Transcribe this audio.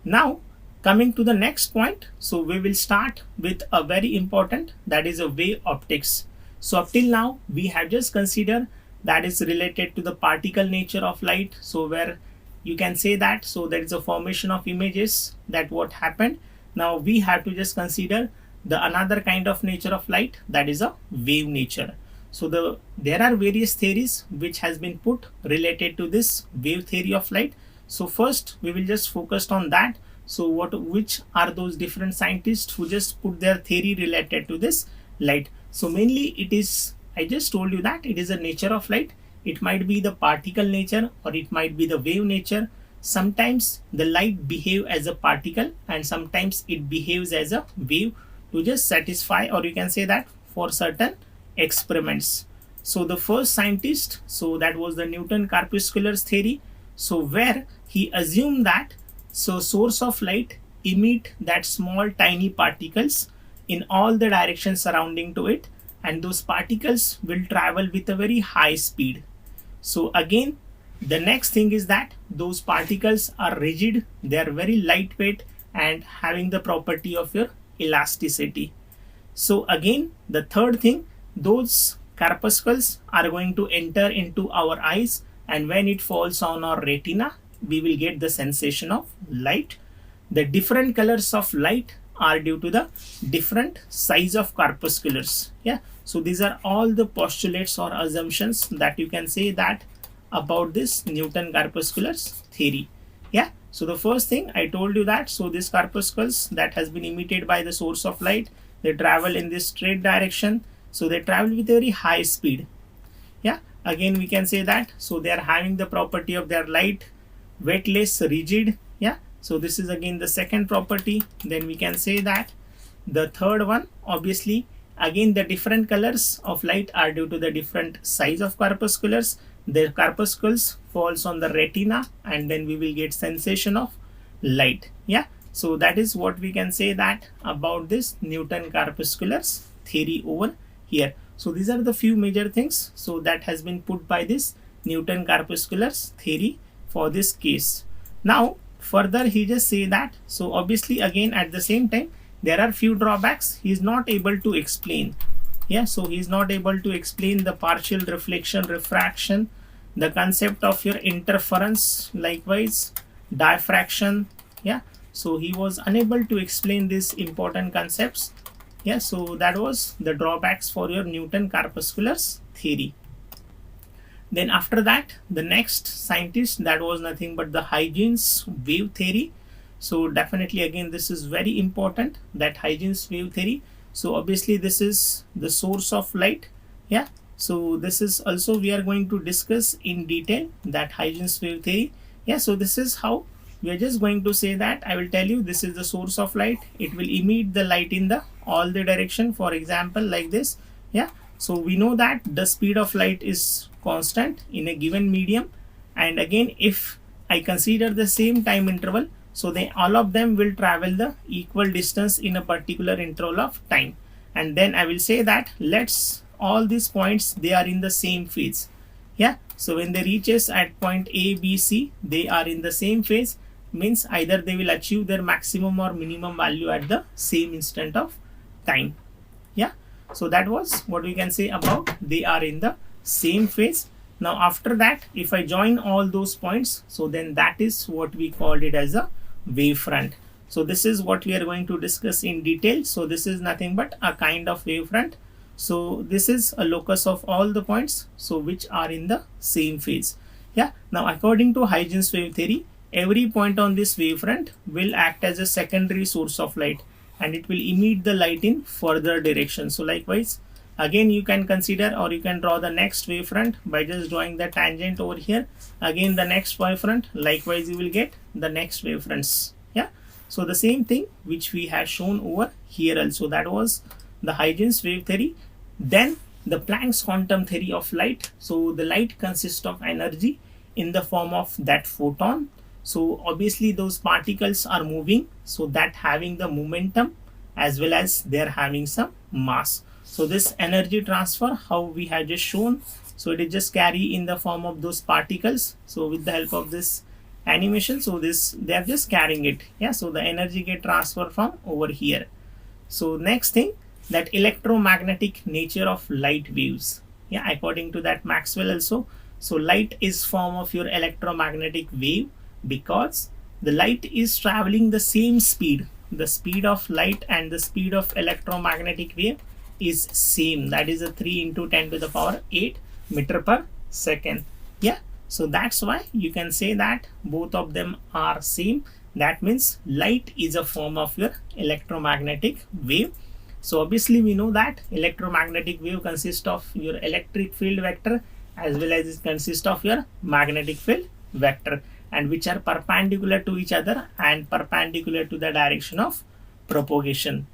Now coming to the next point, so we will start with a very important, that is a wave optics. So up till now we have just considered that is related to the particle nature of light, so where you can say that so there is a formation of images, that what happened. Now we have to just consider the another kind of nature of light, that is a wave nature. So there are various theories which has been put related to this wave theory of light. So first we will just focus on that. So which are those different scientists who just put their theory related to this light. So mainly it is, I just told you that it is a nature of light. It might be the particle nature or it might be the wave nature. Sometimes the light behave as a particle and sometimes it behaves as a wave to just satisfy, or you can say that for certain experiments. So the first scientist, so that was the Newton corpusculars theory. So where he assumed that so source of light emit that small tiny particles in all the directions surrounding to it, and those particles will travel with a very high speed. So again, the next thing is that those particles are rigid, they are very lightweight and having the property of your elasticity. So again, the third thing, those corpuscles are going to enter into our eyes, and when it falls on our retina, we will get the sensation of light. The different colors of light are due to the different size of corpusculars. Yeah, so these are all the postulates or assumptions that you can say that about this Newton corpusculars theory. Yeah, so the first thing I told you that so these corpuscles that has been emitted by the source of light, they travel in this straight direction, so they travel with very high speed. Yeah, again we can say that so they are having the property of their light weightless, rigid. Yeah, so this is again the second property. Then we can say that the third one, obviously again the different colors of light are due to the different size of corpusculars. The corpuscles falls on the retina and then we will get sensation of light. Yeah, so that is what we can say that about this Newton corpusculars theory over here. So these are the few major things so that has been put by this Newton corpusculars theory for this case. Now further he just say that so obviously again at the same time there are few drawbacks he is not able to explain. Yeah, so he is not able to explain the partial reflection, refraction, the concept of your interference, likewise diffraction. Yeah, so he was unable to explain these important concepts. Yeah, so that was the drawbacks for your Newton corpusculars theory. Then after that, the next scientist, that was nothing but the Huygens wave theory. So definitely again this is very important, that Huygens wave theory. So obviously this is the source of light. Yeah, so this is also we are going to discuss in detail that Huygens wave theory. Yeah, so this is how we are just going to say that I will tell you this is the source of light. It will emit the light in the all the direction, for example like this. Yeah, so we know that the speed of light is constant in a given medium, and again if I consider the same time interval, so they all of them will travel the equal distance in a particular interval of time, and then I will say that let's all these points they are in the same phase. Yeah, so when they reaches at point A, B, C, they are in the same phase, means either they will achieve their maximum or minimum value at the same instant of time. Yeah, so that was what we can say about they are in the same phase. Now after that if I join all those points, so then that is what we called it as a wavefront. So this is what we are going to discuss in detail. So this is nothing but a kind of wavefront. So this is a locus of all the points so which are in the same phase. Yeah, now according to Huygens wave theory, every point on this wavefront will act as a secondary source of light and it will emit the light in further direction. So likewise again you can consider or you can draw the next wavefront by just drawing the tangent over here. Again the next wavefront, likewise you will get the next wavefronts. Yeah, so the same thing which we have shown over here also, that was the Huygens wave theory. Then the Planck's quantum theory of light. So the light consists of energy in the form of that photon. So obviously those particles are moving, so that having the momentum as well as they're having some mass. So this energy transfer, how we have just shown, so it is just carry in the form of those particles. So with the help of this animation. So this, they are just carrying it. Yeah, so the energy get transferred from over here. So next thing, that electromagnetic nature of light waves. Yeah, according to that Maxwell also. So light is form of your electromagnetic wave because the light is traveling the same speed. The speed of light and the speed of electromagnetic wave is same. That is a 3 into 10 to the power 8 meter per second. Yeah, so that's why you can say that both of them are same. That means light is a form of your electromagnetic wave. So obviously we know that electromagnetic wave consists of your electric field vector as well as it consists of your magnetic field vector, and which are perpendicular to each other and perpendicular to the direction of propagation.